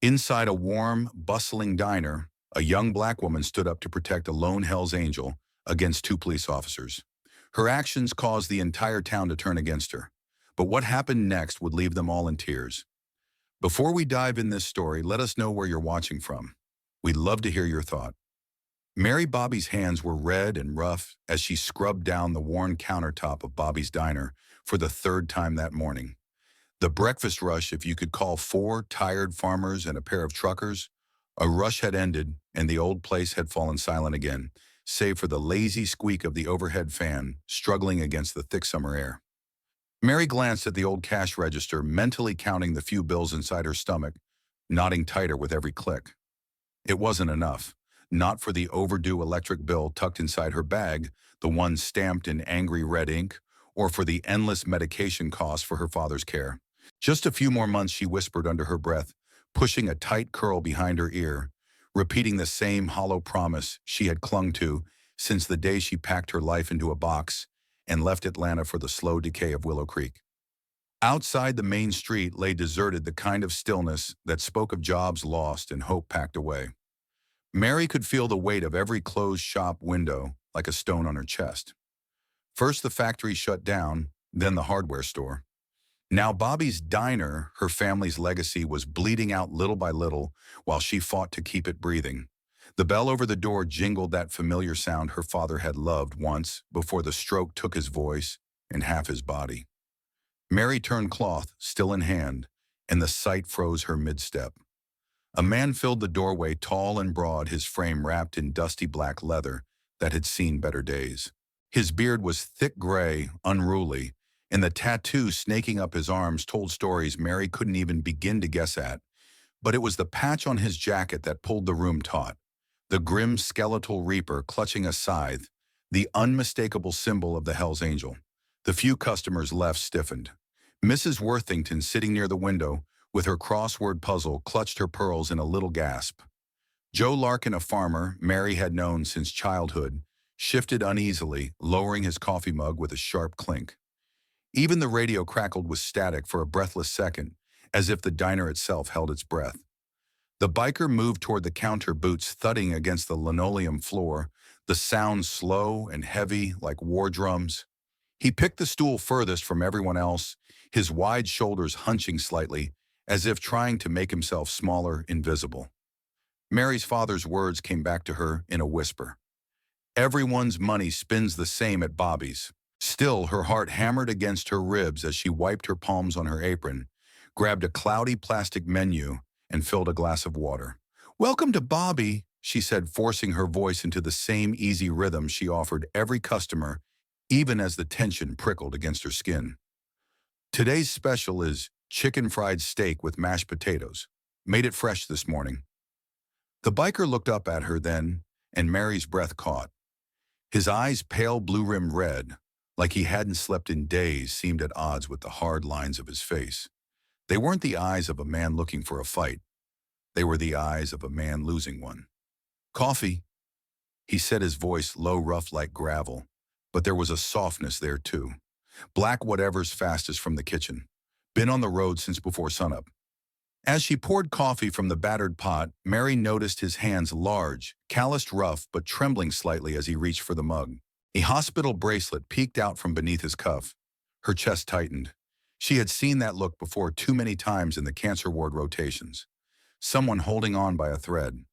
Inside a warm, bustling diner, a young black woman stood up to protect a lone Hell's Angel against two police officers. Her actions caused the entire town to turn against her. But what happened next would leave them all in tears. Before we dive in this story, let us know where you're watching from. We'd love to hear your thought. Mary Bobby's hands were red and rough as she scrubbed down the worn countertop of Bobby's diner for the third time that morning. The breakfast rush, if you could call four tired farmers and a pair of truckers, a rush had ended and the old place had fallen silent again, save for the lazy squeak of the overhead fan struggling against the thick summer air. Mary glanced at the old cash register, mentally counting the few bills inside her stomach, nodding tighter with every click. It wasn't enough. Not for the overdue electric bill tucked inside her bag, the one stamped in angry red ink, or for the endless medication costs for her father's care. Just a few more months, she whispered under her breath, pushing a tight curl behind her ear, repeating the same hollow promise she had clung to since the day she packed her life into a box and left Atlanta for the slow decay of Willow Creek. Outside the main street lay deserted, the kind of stillness that spoke of jobs lost and hope packed away. Mary could feel the weight of every closed shop window like a stone on her chest. First the factory shut down, then the hardware store. Now Bobby's diner, her family's legacy, was bleeding out little by little while she fought to keep it breathing. The bell over the door jingled, that familiar sound her father had loved once before the stroke took his voice and half his body. Mary turned cloth, still in hand, and the sight froze her mid-step. A man filled the doorway, tall and broad, his frame wrapped in dusty black leather that had seen better days. His beard was thick gray, unruly, and the tattoo snaking up his arms told stories Mary couldn't even begin to guess at. But it was the patch on his jacket that pulled the room taut. The grim skeletal reaper clutching a scythe, the unmistakable symbol of the Hell's Angel. The few customers left stiffened. Mrs. Worthington, sitting near the window, with her crossword puzzle, clutched her pearls in a little gasp. Joe Larkin, a farmer Mary had known since childhood, shifted uneasily, lowering his coffee mug with a sharp clink. Even the radio crackled with static for a breathless second, as if the diner itself held its breath. The biker moved toward the counter, boots thudding against the linoleum floor, the sound slow and heavy like war drums. He picked the stool furthest from everyone else, his wide shoulders hunching slightly, as if trying to make himself smaller, invisible. Mary's father's words came back to her in a whisper. Everyone's money spins the same at Bobby's. Still, her heart hammered against her ribs as she wiped her palms on her apron, grabbed a cloudy plastic menu, and filled a glass of water. "Welcome to Bobby," she said, forcing her voice into the same easy rhythm she offered every customer, even as the tension prickled against her skin. "Today's special is chicken fried steak with mashed potatoes. Made it fresh this morning." The biker looked up at her then, and Mary's breath caught. His eyes, pale blue-rimmed red, like he hadn't slept in days, seemed at odds with the hard lines of his face. They weren't the eyes of a man looking for a fight. They were the eyes of a man losing one. "Coffee," he said, his voice low, rough like gravel, but there was a softness there too. "Black whatever's fastest from the kitchen. Been on the road since before sunup." As she poured coffee from the battered pot, Mary noticed his hands, large, calloused, rough, but trembling slightly as he reached for the mug. A hospital bracelet peeked out from beneath his cuff. Her chest tightened. She had seen that look before too many times in the cancer ward rotations. Someone holding on by a thread.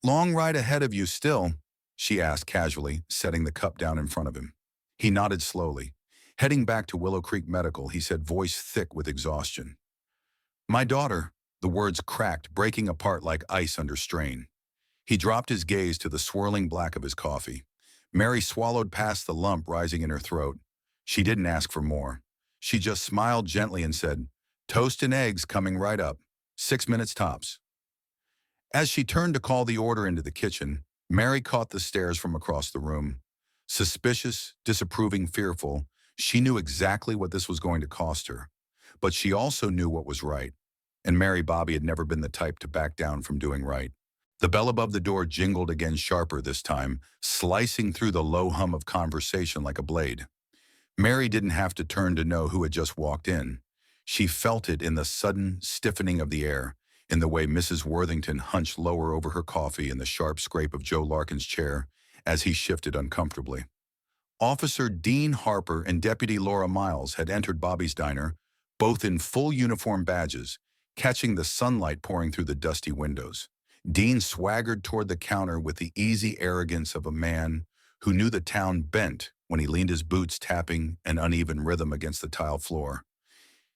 "Long ride ahead of you still?" she asked casually, setting the cup down in front of him. He nodded slowly. "Heading back to Willow Creek Medical," he said, voice thick with exhaustion. "My daughter," the words cracked, breaking apart like ice under strain. He dropped his gaze to the swirling black of his coffee. Mary swallowed past the lump rising in her throat. She didn't ask for more. She just smiled gently and said, "Toast and eggs coming right up. 6 minutes tops." As she turned to call the order into the kitchen, Mary caught the stares from across the room. Suspicious, disapproving, fearful, she knew exactly what this was going to cost her. But she also knew what was right, and Mary Bobby had never been the type to back down from doing right. The bell above the door jingled again, sharper this time, slicing through the low hum of conversation like a blade. Mary didn't have to turn to know who had just walked in. She felt it in the sudden stiffening of the air, in the way Mrs. Worthington hunched lower over her coffee and the sharp scrape of Joe Larkin's chair as he shifted uncomfortably. Officer Dean Harper and Deputy Laura Miles had entered Bobby's diner, both in full uniform badges, catching the sunlight pouring through the dusty windows. Dean swaggered toward the counter with the easy arrogance of a man who knew the town bent when he leaned his boots tapping an uneven rhythm against the tile floor.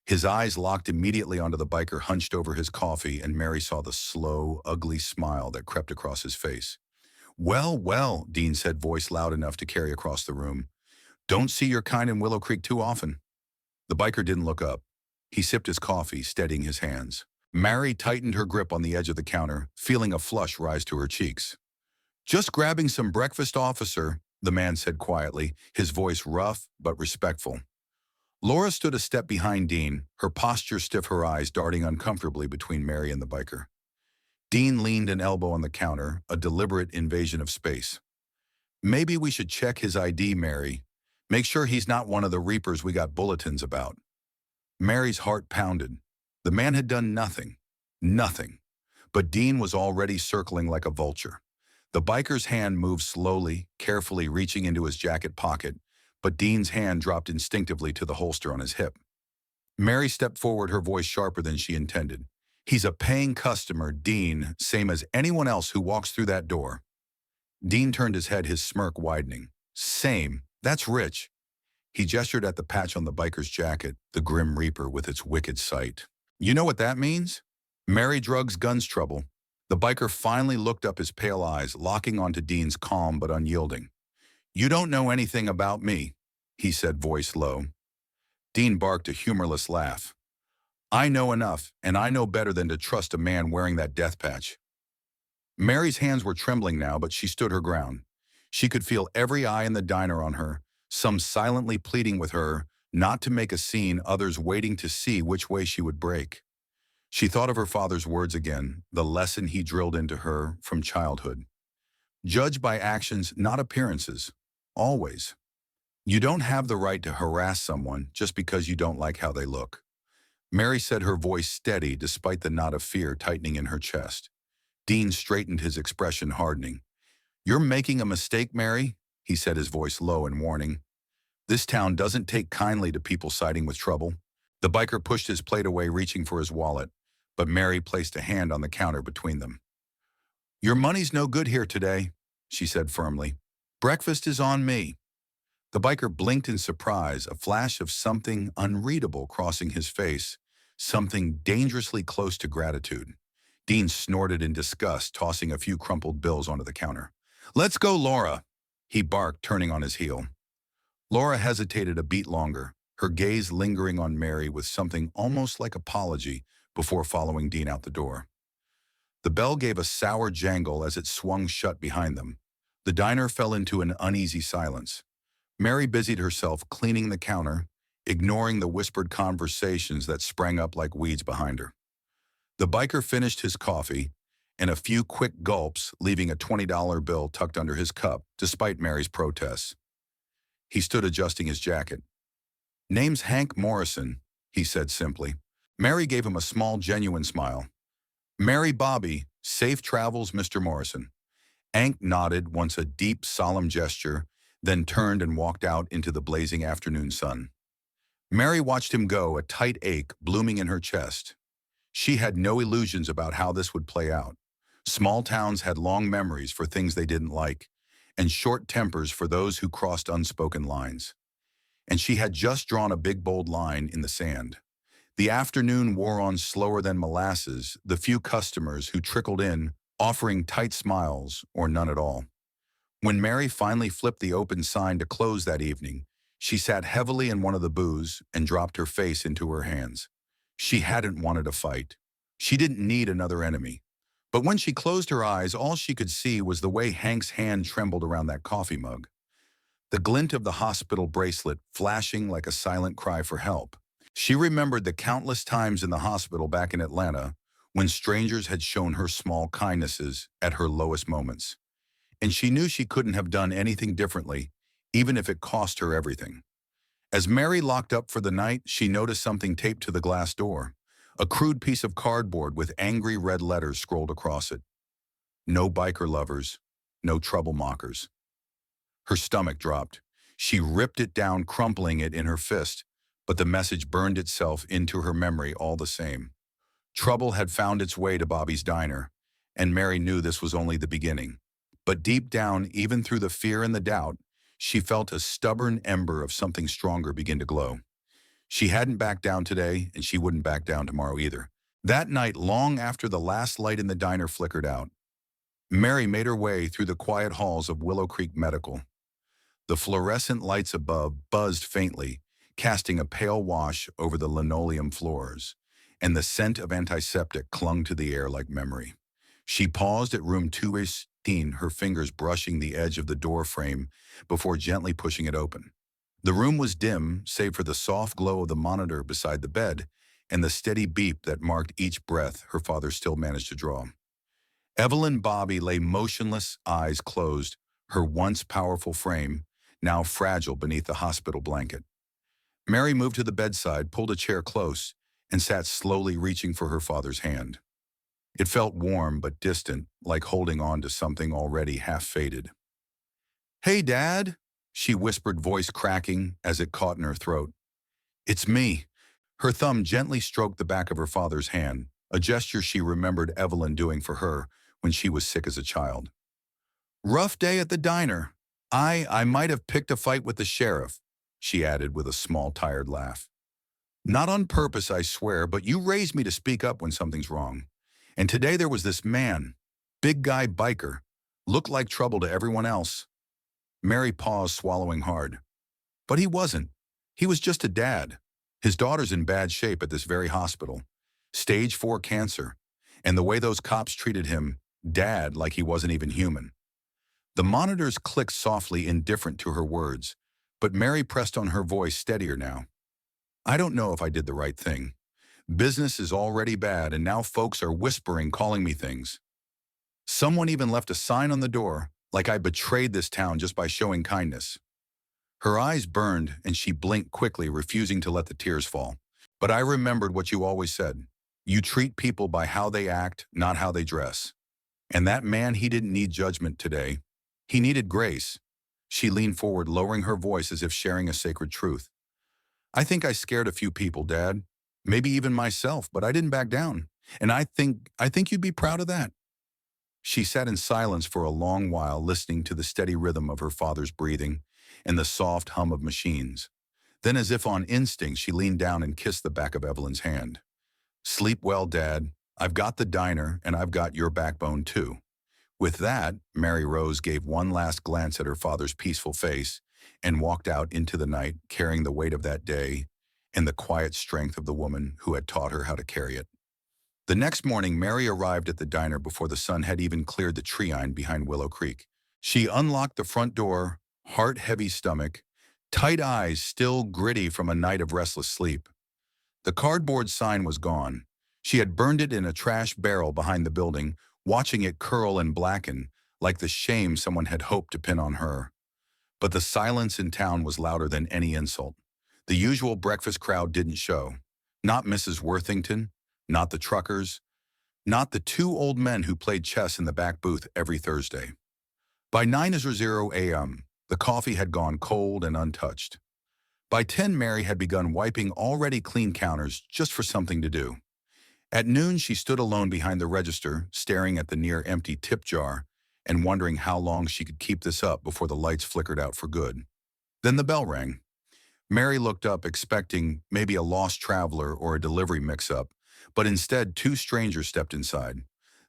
His eyes locked immediately onto the biker hunched over his coffee, and Mary saw the slow, ugly smile that crept across his face. "Well, well," Dean said, voice loud enough to carry across the room. "Don't see your kind in Willow Creek too often." The biker didn't look up. He sipped his coffee, steadying his hands. Mary tightened her grip on the edge of the counter, feeling a flush rise to her cheeks. "Just grabbing some breakfast, officer," the man said quietly, his voice rough but respectful. Laura stood a step behind Dean, her posture stiff, her eyes darting uncomfortably between Mary and the biker. Dean leaned an elbow on the counter, a deliberate invasion of space. "Maybe we should check his ID, Mary. Make sure he's not one of the reapers we got bulletins about." Mary's heart pounded. The man had done nothing. Nothing. But Dean was already circling like a vulture. The biker's hand moved slowly, carefully reaching into his jacket pocket, but Dean's hand dropped instinctively to the holster on his hip. Mary stepped forward, her voice sharper than she intended. "He's a paying customer, Dean, same as anyone else who walks through that door." Dean turned his head, his smirk widening. "Same. That's rich." He gestured at the patch on the biker's jacket, the Grim Reaper with its wicked sight. "You know what that means? Mary drugs, guns trouble." The biker finally looked up, his pale eyes locking onto Dean's, calm but unyielding. "You don't know anything about me," he said, voice low. Dean barked a humorless laugh. "I know enough, and I know better than to trust a man wearing that death patch." Mary's hands were trembling now, but she stood her ground. She could feel every eye in the diner on her, some silently pleading with her not to make a scene, others waiting to see which way she would break. She thought of her father's words again, the lesson he drilled into her from childhood. Judge by actions, not appearances. Always. You don't have the right to harass someone just because you don't like how they look. Mary said, her voice steady despite the knot of fear tightening in her chest. Dean straightened, his expression hardening. "You're making a mistake, Mary," he said, his voice low and warning. "This town doesn't take kindly to people siding with trouble." The biker pushed his plate away, reaching for his wallet, but Mary placed a hand on the counter between them. "Your money's no good here today," she said firmly. "Breakfast is on me." The biker blinked in surprise, a flash of something unreadable crossing his face, something dangerously close to gratitude. Dean snorted in disgust, tossing a few crumpled bills onto the counter. "Let's go, Laura," he barked, turning on his heel. Laura hesitated a beat longer, her gaze lingering on Mary with something almost like apology before following Dean out the door. The bell gave a sour jangle as it swung shut behind them. The diner fell into an uneasy silence. Mary busied herself cleaning the counter, ignoring the whispered conversations that sprang up like weeds behind her. The biker finished his coffee and a few quick gulps, leaving a $20 bill tucked under his cup, despite Mary's protests. He stood adjusting his jacket. "Name's Hank Morrison," he said simply. Mary gave him a small, genuine smile. "Mary Bobby, safe travels, Mr. Morrison." Hank nodded, once a deep, solemn gesture, then turned and walked out into the blazing afternoon sun. Mary watched him go, a tight ache blooming in her chest. She had no illusions about how this would play out. Small towns had long memories for things they didn't like, and short tempers for those who crossed unspoken lines. And she had just drawn a big, bold line in the sand. The afternoon wore on slower than molasses, the few customers who trickled in, offering tight smiles or none at all. When Mary finally flipped the open sign to close that evening, she sat heavily in one of the booths and dropped her face into her hands. She hadn't wanted a fight. She didn't need another enemy. But when she closed her eyes, all she could see was the way Hank's hand trembled around that coffee mug. The glint of the hospital bracelet flashing like a silent cry for help. She remembered the countless times in the hospital back in Atlanta when strangers had shown her small kindnesses at her lowest moments. And she knew she couldn't have done anything differently, even if it cost her everything. As Mary locked up for the night, she noticed something taped to the glass door. A crude piece of cardboard with angry red letters scrolled across it. No biker lovers, no troublemakers. Her stomach dropped. She ripped it down, crumpling it in her fist, but the message burned itself into her memory all the same. Trouble had found its way to Bobby's diner, and Mary knew this was only the beginning. But deep down, even through the fear and the doubt, she felt a stubborn ember of something stronger begin to glow. She hadn't backed down today, and she wouldn't back down tomorrow either. That night, long after the last light in the diner flickered out, Mary made her way through the quiet halls of Willow Creek Medical. The fluorescent lights above buzzed faintly, casting a pale wash over the linoleum floors, and the scent of antiseptic clung to the air like memory. She paused at room 218, her fingers brushing the edge of the door frame before gently pushing it open. The room was dim, save for the soft glow of the monitor beside the bed and the steady beep that marked each breath her father still managed to draw. Evelyn Bobby lay motionless, eyes closed, her once powerful frame now fragile beneath the hospital blanket. Mary moved to the bedside, pulled a chair close, and sat slowly reaching for her father's hand. It felt warm but distant, like holding on to something already half-faded. "Hey, Dad," she whispered, voice cracking as it caught in her throat. "It's me." Her thumb gently stroked the back of her father's hand, a gesture she remembered Evelyn doing for her when she was sick as a child. "Rough day at the diner. I might have picked a fight with the sheriff," she added with a small, tired laugh. "Not on purpose, I swear, but you raised me to speak up when something's wrong. And today there was this man, big guy biker, looked like trouble to everyone else." Mary paused, swallowing hard. But he wasn't. He was just a dad. His daughter's in bad shape at this very hospital. Stage 4 cancer. And the way those cops treated him, Dad, like he wasn't even human. The monitors clicked softly, indifferent to her words, but Mary pressed on her voice, steadier now. "I don't know if I did the right thing. Business is already bad, and now folks are whispering, calling me things. Someone even left a sign on the door, like I betrayed this town just by showing kindness." Her eyes burned, and she blinked quickly, refusing to let the tears fall. "But I remembered what you always said. You treat people by how they act, not how they dress. And that man, he didn't need judgment today. He needed grace." She leaned forward, lowering her voice as if sharing a sacred truth. "I think I scared a few people, Dad. Maybe even myself, but I didn't back down. And I think you'd be proud of that." She sat in silence for a long while, listening to the steady rhythm of her father's breathing and the soft hum of machines. Then, as if on instinct, she leaned down and kissed the back of Evelyn's hand. "Sleep well, Dad. I've got the diner, and I've got your backbone, too." With that, Mary Rose gave one last glance at her father's peaceful face and walked out into the night, carrying the weight of that day and the quiet strength of the woman who had taught her how to carry it. The next morning, Mary arrived at the diner before the sun had even cleared the treine behind Willow Creek. She unlocked the front door, heart-heavy stomach, tight eyes still gritty from a night of restless sleep. The cardboard sign was gone. She had burned it in a trash barrel behind the building, watching it curl and blacken like the shame someone had hoped to pin on her. But the silence in town was louder than any insult. The usual breakfast crowd didn't show. Not Mrs. Worthington, not the truckers, not the two old men who played chess in the back booth every Thursday. By 9:00 a.m., the coffee had gone cold and untouched. By 10, Mary had begun wiping already clean counters just for something to do. At noon, she stood alone behind the register, staring at the near-empty tip jar and wondering how long she could keep this up before the lights flickered out for good. Then the bell rang. Mary looked up, expecting maybe a lost traveler or a delivery mix-up, but instead 2 strangers stepped inside.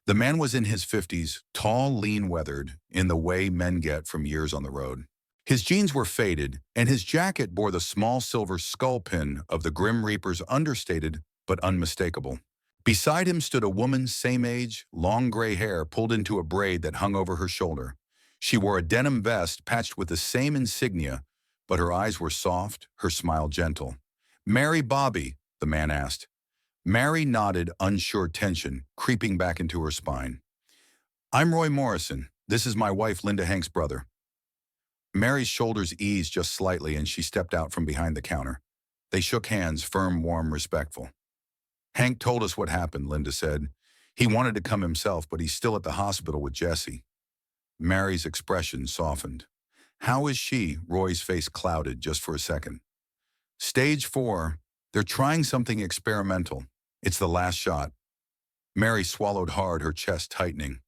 The man was in his 50s, tall, lean, weathered, in the way men get from years on the road. His jeans were faded, and his jacket bore the small silver skull pin of the Grim Reaper's understated but unmistakable. Beside him stood a woman, same age, long gray hair pulled into a braid that hung over her shoulder. She wore a denim vest patched with the same insignia, but her eyes were soft, her smile gentle. "Mary Bobby?" the man asked. Mary nodded, unsure tension creeping back into her spine. "I'm Roy Morrison. This is my wife, Linda Hank's brother." Mary's shoulders eased just slightly and she stepped out from behind the counter. They shook hands, firm, warm, respectful. Hank told us what happened, Linda said. He wanted to come himself, but he's still at the hospital with Jesse. Mary's expression softened. How is she? Roy's face clouded just for a second. Stage 4. They're trying something experimental. It's the last shot. Mary swallowed hard, her chest tightening.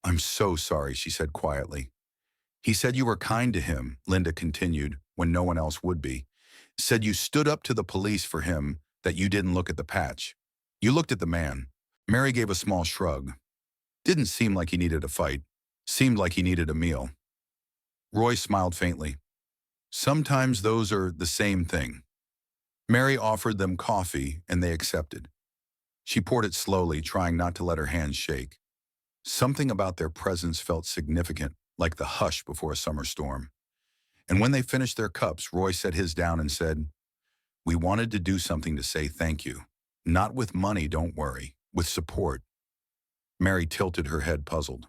I'm so sorry, she said quietly. He said you were kind to him, Linda continued, when no one else would be. Said you stood up to the police for him, that you didn't look at the patch. You looked at the man. Mary gave a small shrug. Didn't seem like he needed a fight. Seemed like he needed a meal. Roy smiled faintly. Sometimes those are the same thing. Mary offered them coffee, and they accepted. She poured it slowly, trying not to let her hands shake. Something about their presence felt significant, like the hush before a summer storm. And when they finished their cups, Roy set his down and said, We wanted to do something to say thank you. Not with money, don't worry. With support. Mary tilted her head, puzzled.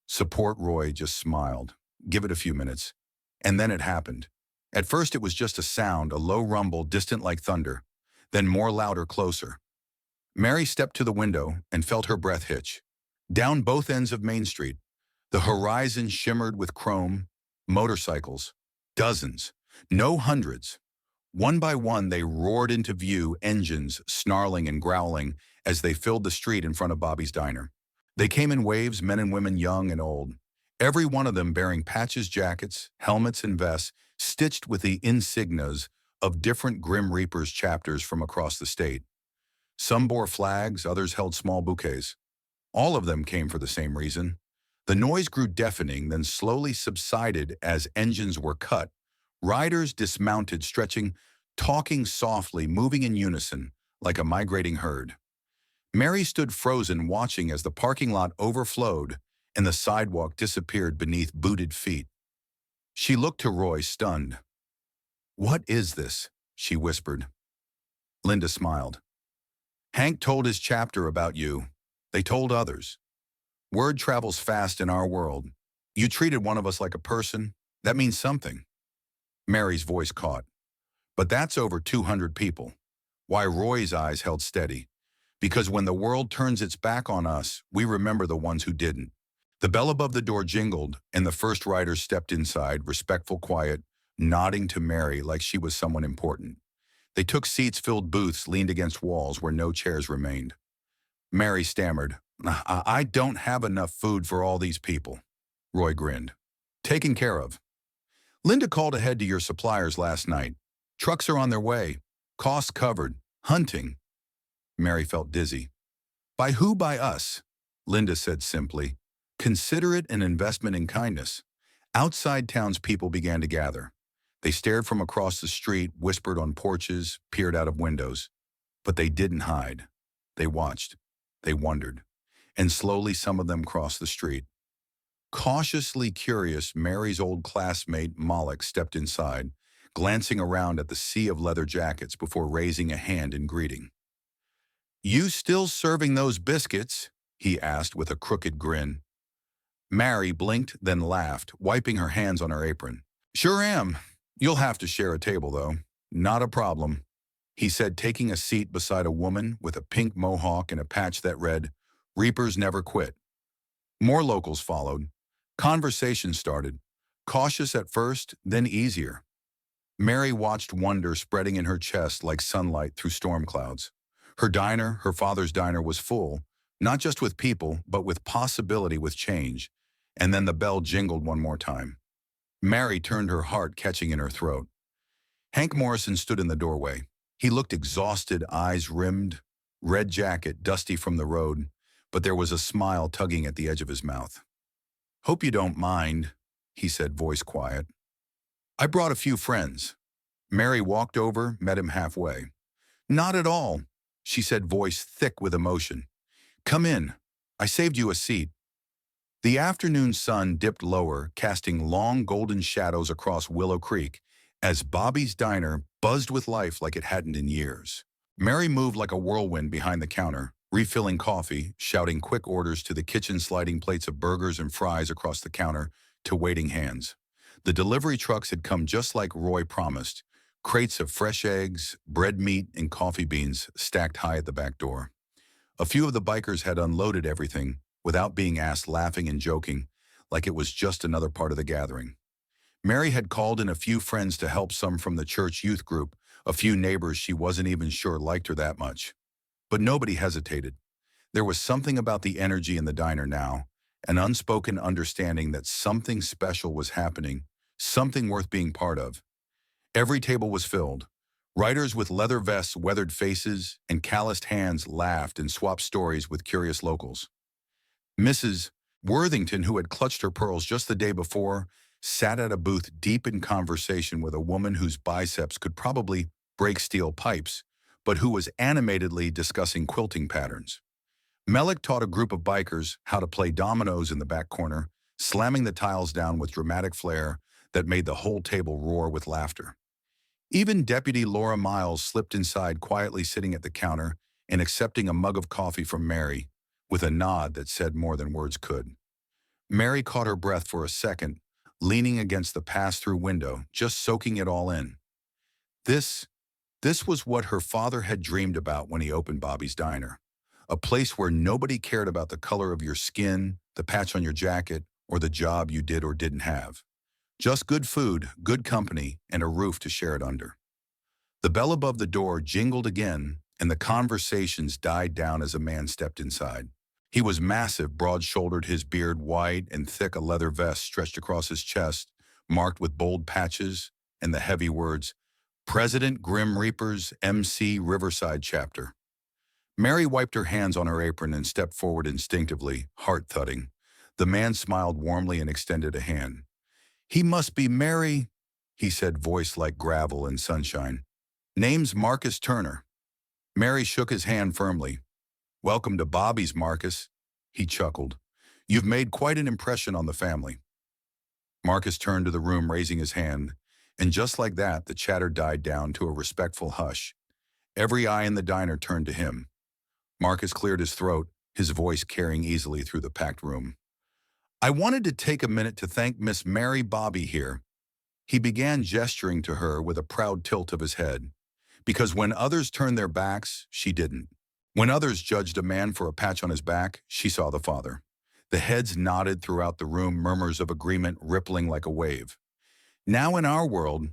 Support? Roy just smiled. Give it a few minutes. And then it happened. At first it was just a sound, a low rumble, distant like thunder. Then more louder, closer. Mary stepped to the window and felt her breath hitch. Down both ends of Main Street, the horizon shimmered with chrome, motorcycles, dozens, no hundreds. One by one they roared into view, engines snarling and growling as they filled the street in front of Bobby's diner. They came in waves, men and women, young and old. Every one of them bearing patches, jackets, helmets, and vests, stitched with the insignias of different Grim Reaper's chapters from across the state. Some bore flags, others held small bouquets. All of them came for the same reason. The noise grew deafening, then slowly subsided as engines were cut. Riders dismounted, stretching, talking softly, moving in unison, like a migrating herd. Mary stood frozen, watching as the parking lot overflowed and the sidewalk disappeared beneath booted feet. She looked to Roy, stunned. What is this? She whispered. Linda smiled. Hank told his chapter about you. They told others. Word travels fast in our world. You treated one of us like a person. That means something. Mary's voice caught. But that's over 200 people. Why? Roy's eyes held steady. Because when the world turns its back on us, we remember the ones who didn't. The bell above the door jingled, and the first rider stepped inside, respectful, quiet, nodding to Mary like she was someone important. They took seats, filled booths, leaned against walls where no chairs remained. Mary stammered, I don't have enough food for all these people. Roy grinned. Taken care of. Linda called ahead to your suppliers last night. Trucks are on their way. Costs covered. Hunting. Mary felt dizzy. By who? By us. Linda said simply. Consider it an investment in kindness. Outside townspeople began to gather. They stared from across the street, whispered on porches, peered out of windows. But they didn't hide. They watched. They wondered. And slowly some of them crossed the street. Cautiously curious, Mary's old classmate, Moloch, stepped inside, glancing around at the sea of leather jackets before raising a hand in greeting. You still serving those biscuits? He asked with a crooked grin. Mary blinked, then laughed, wiping her hands on her apron. Sure am. You'll have to share a table, though. Not a problem, he said, taking a seat beside a woman with a pink mohawk and a patch that read, Reapers never quit. More locals followed. Conversation started, cautious at first, then easier. Mary watched wonder spreading in her chest like sunlight through storm clouds. Her diner, her father's diner, was full, not just with people, but with possibility, with change. And then the bell jingled one more time. Mary turned, her heart catching in her throat. Hank Morrison stood in the doorway. He looked exhausted, eyes rimmed, red jacket, dusty from the road, but there was a smile tugging at the edge of his mouth. Hope you don't mind, he said, voice quiet. I brought a few friends. Mary walked over, met him halfway. Not at all, she said, voice thick with emotion. Come in. I saved you a seat. The afternoon sun dipped lower, casting long golden shadows across Willow Creek as Bobby's diner buzzed with life like it hadn't in years. Mary moved like a whirlwind behind the counter, refilling coffee, shouting quick orders to the kitchen, sliding plates of burgers and fries across the counter to waiting hands. The delivery trucks had come just like Roy promised, Crates of fresh eggs, bread meat, and coffee beans stacked high at the back door. A few of the bikers had unloaded everything without being asked, laughing and joking like it was just another part of the gathering. Mary had called in a few friends to help, some from the church youth group, a few neighbors she wasn't even sure liked her that much. But nobody hesitated. There was something about the energy in the diner now, an unspoken understanding that something special was happening, something worth being part of. Every table was filled. Writers with leather vests, weathered faces, and calloused hands laughed and swapped stories with curious locals. Mrs. Worthington, who had clutched her pearls just the day before, sat at a booth deep in conversation with a woman whose biceps could probably break steel pipes, but who was animatedly discussing quilting patterns. Melick taught a group of bikers how to play dominoes in the back corner, slamming the tiles down with dramatic flair that made the whole table roar with laughter. Even Deputy Laura Miles slipped inside, quietly sitting at the counter and accepting a mug of coffee from Mary, with a nod that said more than words could. Mary caught her breath for a second, leaning against the pass-through window, just soaking it all in. This was what her father had dreamed about when he opened Bobby's Diner. A place where nobody cared about the color of your skin, the patch on your jacket, or the job you did or didn't have. Just good food, good company, and a roof to share it under. The bell above the door jingled again, and the conversations died down as a man stepped inside. He was massive, broad-shouldered, his beard white and thick, a leather vest stretched across his chest, marked with bold patches and the heavy words, President Grim Reaper's MC Riverside Chapter. Mary wiped her hands on her apron and stepped forward instinctively, heart thudding. The man smiled warmly and extended a hand. "He must be Mary," he said, voice like gravel and sunshine. "Name's Marcus Turner." Mary shook his hand firmly. "Welcome to Bobby's, Marcus," he chuckled. "You've made quite an impression on the family." Marcus turned to the room, raising his hand, and just like that, the chatter died down to a respectful hush. Every eye in the diner turned to him. Marcus cleared his throat, his voice carrying easily through the packed room. "I wanted to take a minute to thank Miss Mary Bobby here." He began, gesturing to her with a proud tilt of his head. Because when others turned their backs, she didn't. When others judged a man for a patch on his back, she saw the father. The heads nodded throughout the room, murmurs of agreement rippling like a wave. "Now in our world,"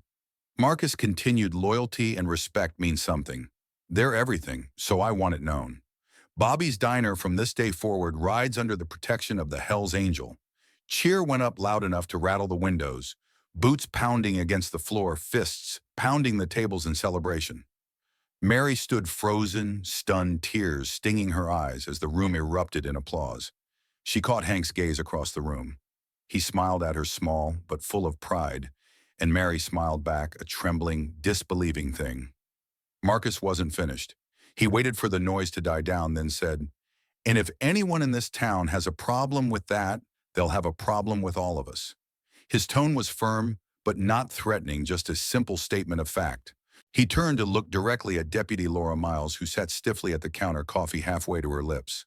Marcus continued, "loyalty and respect mean something. They're everything, so I want it known. Bobby's Diner from this day forward rides under the protection of the Hell's Angel." Cheer went up loud enough to rattle the windows, boots pounding against the floor, fists pounding the tables in celebration. Mary stood frozen, stunned, tears stinging her eyes as the room erupted in applause. She caught Hank's gaze across the room. He smiled at her, small but full of pride, and Mary smiled back, a trembling, disbelieving thing. Marcus wasn't finished. He waited for the noise to die down, then said, "And if anyone in this town has a problem with that, they'll have a problem with all of us." His tone was firm, but not threatening, just a simple statement of fact. He turned to look directly at Deputy Laura Miles, who sat stiffly at the counter, coffee halfway to her lips.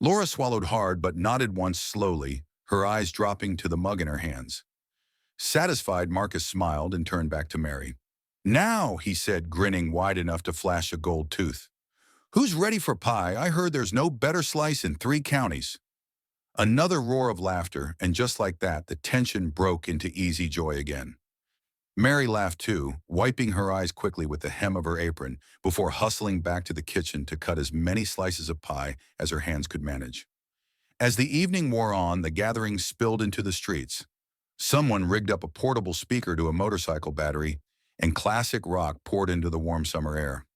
Laura swallowed hard but nodded once slowly, her eyes dropping to the mug in her hands. Satisfied, Marcus smiled and turned back to Mary. "Now," he said, grinning wide enough to flash a gold tooth. "Who's ready for pie? I heard there's no better slice in 3 counties." Another roar of laughter, and just like that, the tension broke into easy joy again. Mary laughed too, wiping her eyes quickly with the hem of her apron before hustling back to the kitchen to cut as many slices of pie as her hands could manage. As the evening wore on, the gathering spilled into the streets. Someone rigged up a portable speaker to a motorcycle battery, and classic rock poured into the warm summer air.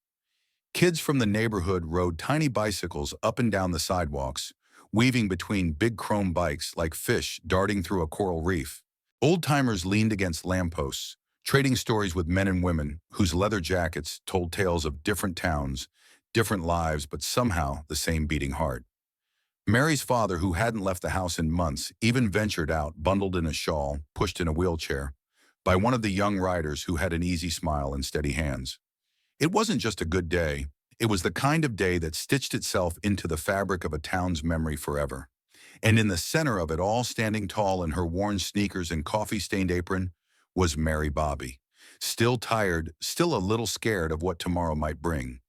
Kids from the neighborhood rode tiny bicycles up and down the sidewalks, weaving between big chrome bikes like fish darting through a coral reef. Old-timers leaned against lampposts, trading stories with men and women whose leather jackets told tales of different towns, different lives, but somehow the same beating heart. Mary's father, who hadn't left the house in months, even ventured out, bundled in a shawl, pushed in a wheelchair, by one of the young riders who had an easy smile and steady hands. It wasn't just a good day. It was the kind of day that stitched itself into the fabric of a town's memory forever. And in the center of it all, standing tall in her worn sneakers and coffee-stained apron, was Mary Bobby. Still tired, still a little scared of what tomorrow might bring.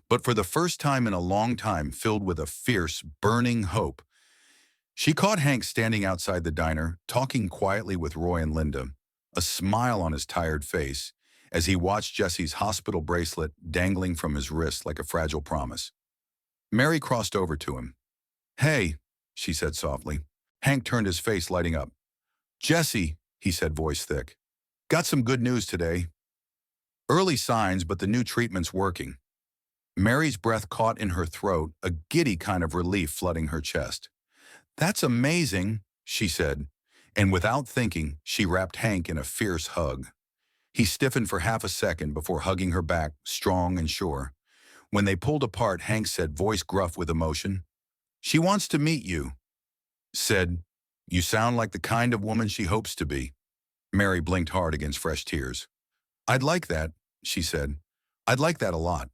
But for the first time in a long time, filled with a fierce, burning hope, she caught Hank standing outside the diner, talking quietly with Roy and Linda, a smile on his tired face, as he watched Jesse's hospital bracelet dangling from his wrist like a fragile promise. Mary crossed over to him. "Hey," she said softly. Hank turned, his face lighting up. "Jesse," he said, voice thick. "Got some good news today. Early signs, but the new treatment's working." Mary's breath caught in her throat, a giddy kind of relief flooding her chest. "That's amazing," she said, and without thinking, she wrapped Hank in a fierce hug. He stiffened for half a second before hugging her back, strong and sure. When they pulled apart, Hank said, voice gruff with emotion, "She wants to meet you." Said, "You sound like the kind of woman she hopes to be." Mary blinked hard against fresh tears. "I'd like that," she said. "I'd like that a lot."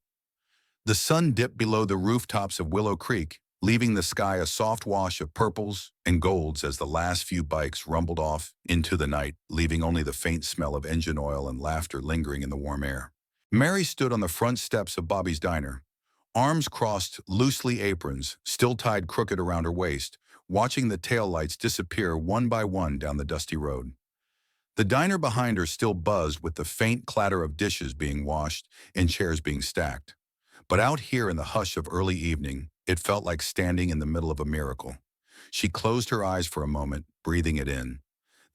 The sun dipped below the rooftops of Willow Creek, leaving the sky a soft wash of purples and golds as the last few bikes rumbled off into the night, leaving only the faint smell of engine oil and laughter lingering in the warm air. Mary stood on the front steps of Bobby's diner, arms crossed, loosely aprons, still tied crooked around her waist, watching the taillights disappear one by one down the dusty road. The diner behind her still buzzed with the faint clatter of dishes being washed and chairs being stacked. But out here in the hush of early evening, it felt like standing in the middle of a miracle. She closed her eyes for a moment, breathing it in.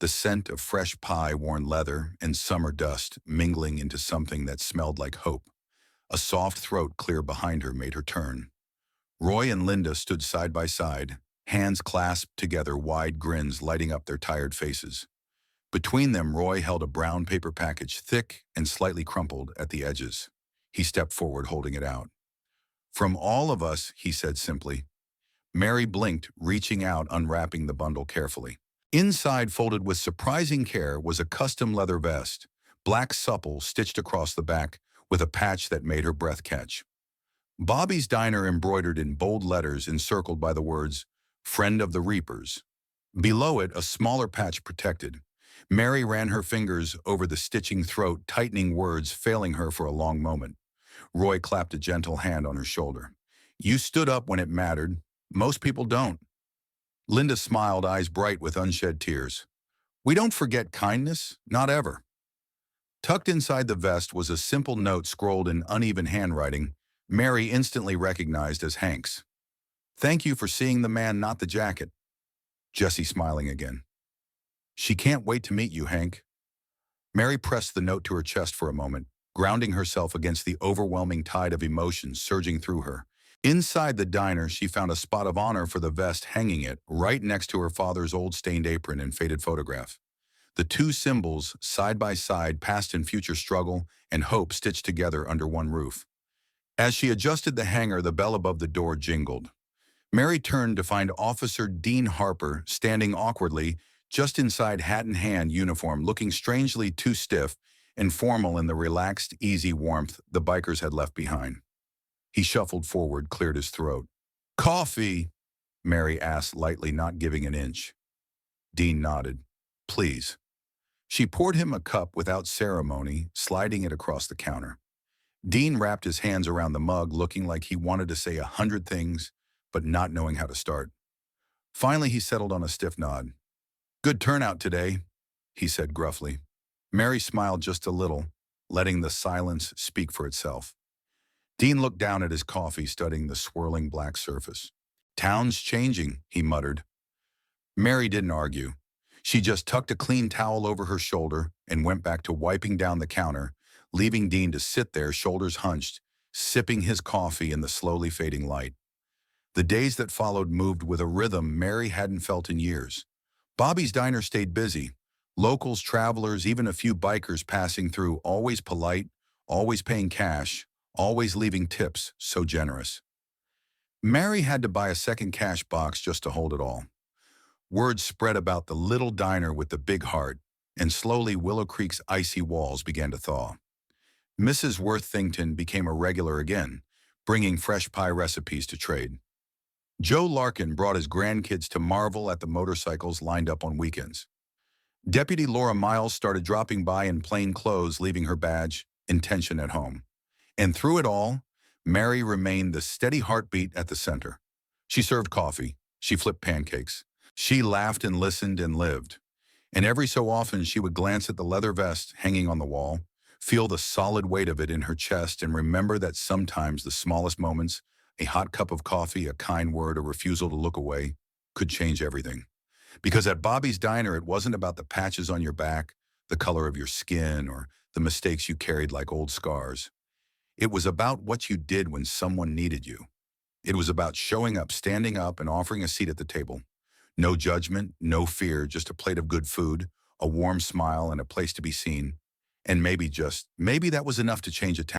The scent of fresh pie, worn leather, and summer dust mingling into something that smelled like hope. A soft throat clear behind her made her turn. Roy and Linda stood side by side, hands clasped together, wide grins lighting up their tired faces. Between them, Roy held a brown paper package, thick and slightly crumpled at the edges. He stepped forward, holding it out. "From all of us," he said simply. Mary blinked, reaching out, unwrapping the bundle carefully. Inside, folded with surprising care, was a custom leather vest, black supple, stitched across the back, with a patch that made her breath catch. Bobby's Diner embroidered in bold letters encircled by the words, "Friend of the Reapers." Below it, a smaller patch protected. Mary ran her fingers over the stitching throat, tightening, words failing her for a long moment. Roy clapped a gentle hand on her shoulder. "You stood up when it mattered. Most people don't." Linda smiled, eyes bright with unshed tears. "We don't forget kindness, not ever." Tucked inside the vest was a simple note scrolled in uneven handwriting, Mary instantly recognized as Hank's. "Thank you for seeing the man, not the jacket." Jesse smiling again. "She can't wait to meet you, Hank." Mary pressed the note to her chest for a moment, grounding herself against the overwhelming tide of emotions surging through her. Inside the diner, she found a spot of honor for the vest, hanging it right next to her father's old stained apron and faded photograph. The two symbols, side by side, past and future struggle and hope stitched together under one roof. As she adjusted the hanger, the bell above the door jingled. Mary turned to find Officer Dean Harper standing awkwardly just inside hat in hand uniform, looking strangely too stiff and formal in the relaxed, easy warmth the bikers had left behind. He shuffled forward, cleared his throat. "Coffee?" Mary asked lightly, not giving an inch. Dean nodded. "Please." She poured him a cup without ceremony, sliding it across the counter. Dean wrapped his hands around the mug, looking like he wanted to say 100 things, but not knowing how to start. Finally, he settled on a stiff nod. "Good turnout today," he said gruffly. Mary smiled just a little, letting the silence speak for itself. Dean looked down at his coffee, studying the swirling black surface. "Town's changing," he muttered. Mary didn't argue. She just tucked a clean towel over her shoulder and went back to wiping down the counter, leaving Dean to sit there, shoulders hunched, sipping his coffee in the slowly fading light. The days that followed moved with a rhythm Mary hadn't felt in years. Bobby's Diner stayed busy. Locals, travelers, even a few bikers passing through, always polite, always paying cash, always leaving tips, so generous. Mary had to buy a second cash box just to hold it all. Word spread about the little diner with the big heart, and slowly Willow Creek's icy walls began to thaw. Mrs. Worthington became a regular again, bringing fresh pie recipes to trade. Joe Larkin brought his grandkids to marvel at the motorcycles lined up on weekends. Deputy Laura Miles started dropping by in plain clothes, leaving her badge, intention at home. And through it all, Mary remained the steady heartbeat at the center. She served coffee. She flipped pancakes. She laughed and listened and lived. And every so often she would glance at the leather vest hanging on the wall, feel the solid weight of it in her chest, and remember that sometimes the smallest moments, a hot cup of coffee, a kind word, a refusal to look away, could change everything. Because at Bobby's Diner, it wasn't about the patches on your back, the color of your skin, or the mistakes you carried like old scars. It was about what you did when someone needed you. It was about showing up, standing up, and offering a seat at the table. No judgment, no fear, just a plate of good food, a warm smile, and a place to be seen. And maybe that was enough to change a town.